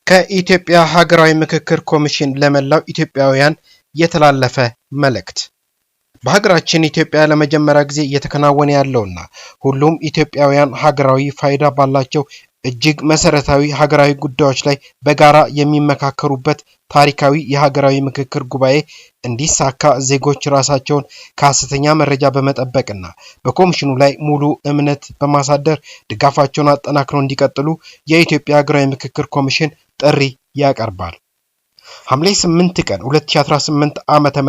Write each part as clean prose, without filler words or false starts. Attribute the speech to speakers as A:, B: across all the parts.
A: ከኢትዮጵያ ሀገራዊ ምክክር ኮሚሽን ለመላው ኢትዮጵያውያን የተላለፈ መልእክት። በሀገራችን ኢትዮጵያ ለመጀመሪያ ጊዜ እየተከናወነ ያለውና ሁሉም ኢትዮጵያውያን ሀገራዊ ፋይዳ ባላቸው እጅግ መሰረታዊ ሀገራዊ ጉዳዮች ላይ በጋራ የሚመካከሩበት ታሪካዊ የሀገራዊ ምክክር ጉባኤ እንዲሳካ ዜጎች ራሳቸውን ከሐሰተኛ መረጃ በመጠበቅና በኮሚሽኑ ላይ ሙሉ እምነት በማሳደር ድጋፋቸውን አጠናክረው እንዲቀጥሉ የኢትዮጵያ ሀገራዊ ምክክር ኮሚሽን ጥሪ ያቀርባል። ሐምሌ 8 ቀን 2018 ዓ.ም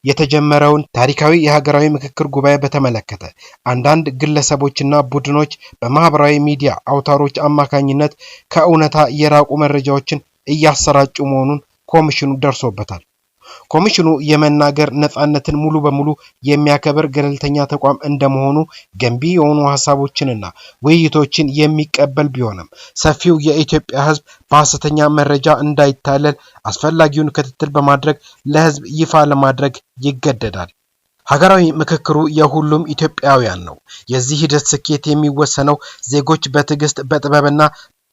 A: የተጀመረውን ታሪካዊ የሀገራዊ ምክክር ጉባኤ በተመለከተ አንዳንድ ግለሰቦችና ቡድኖች በማህበራዊ ሚዲያ አውታሮች አማካኝነት ከእውነታ የራቁ መረጃዎችን እያሰራጩ መሆኑን ኮሚሽኑ ደርሶበታል። ኮሚሽኑ የመናገር ነፃነትን ሙሉ በሙሉ የሚያከብር ገለልተኛ ተቋም እንደመሆኑ ገንቢ የሆኑ ሐሳቦችንና ውይይቶችን የሚቀበል ቢሆንም ሰፊው የኢትዮጵያ ሕዝብ በሐሰተኛ መረጃ እንዳይታለል አስፈላጊውን ክትትል በማድረግ ለሕዝብ ይፋ ለማድረግ ይገደዳል። ሀገራዊ ምክክሩ የሁሉም ኢትዮጵያውያን ነው። የዚህ ሂደት ስኬት የሚወሰነው ዜጎች በትዕግስት በጥበብና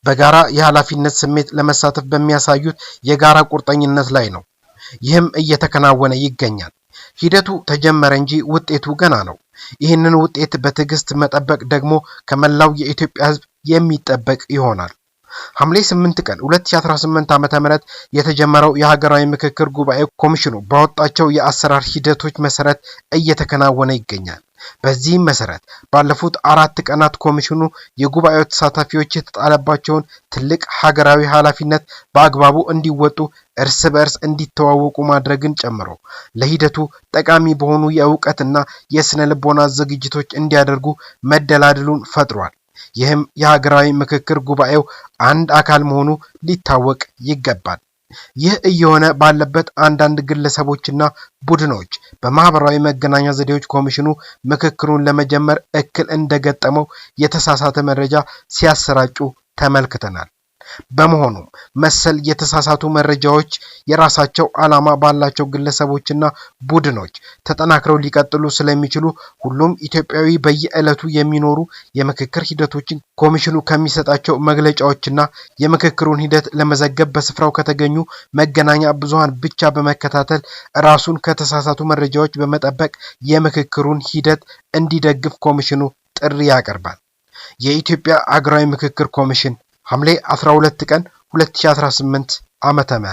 A: በጋራ የኃላፊነት ስሜት ለመሳተፍ በሚያሳዩት የጋራ ቁርጠኝነት ላይ ነው። ይህም እየተከናወነ ይገኛል። ሂደቱ ተጀመረ እንጂ ውጤቱ ገና ነው። ይህንን ውጤት በትዕግስት መጠበቅ ደግሞ ከመላው የኢትዮጵያ ሕዝብ የሚጠበቅ ይሆናል። ሐምሌ 8 ቀን 2018 ዓ.ም የተጀመረው የሀገራዊ ምክክር ጉባኤ ኮሚሽኑ ባወጣቸው የአሰራር ሂደቶች መሰረት እየተከናወነ ይገኛል። በዚህም መሰረት ባለፉት 4 ቀናት ኮሚሽኑ የጉባኤው ተሳታፊዎች የተጣለባቸውን ትልቅ ሀገራዊ ኃላፊነት በአግባቡ እንዲወጡ እርስ በርስ እንዲተዋወቁ ማድረግን ጨምሮ ለሂደቱ ጠቃሚ በሆኑ የእውቀትና የስነ ልቦና ዝግጅቶች እንዲያደርጉ መደላድሉን ፈጥሯል። ይህም የሀገራዊ ምክክር ጉባኤው አንድ አካል መሆኑ ሊታወቅ ይገባል። ይህ እየሆነ ባለበት አንዳንድ ግለሰቦችና ቡድኖች በማህበራዊ መገናኛ ዘዴዎች ኮሚሽኑ ምክክሩን ለመጀመር እክል እንደገጠመው የተሳሳተ መረጃ ሲያሰራጩ ተመልክተናል። በመሆኑም መሰል የተሳሳቱ መረጃዎች የራሳቸው ዓላማ ባላቸው ግለሰቦችና ቡድኖች ተጠናክረው ሊቀጥሉ ስለሚችሉ ሁሉም ኢትዮጵያዊ በየዕለቱ የሚኖሩ የምክክር ሂደቶችን ኮሚሽኑ ከሚሰጣቸው መግለጫዎችና የምክክሩን ሂደት ለመዘገብ በስፍራው ከተገኙ መገናኛ ብዙሃን ብቻ በመከታተል ራሱን ከተሳሳቱ መረጃዎች በመጠበቅ የምክክሩን ሂደት እንዲደግፍ ኮሚሽኑ ጥሪ ያቀርባል። የኢትዮጵያ ሀገራዊ ምክክር ኮሚሽን ሐምሌ 12 ቀን 2018 ዓ.ም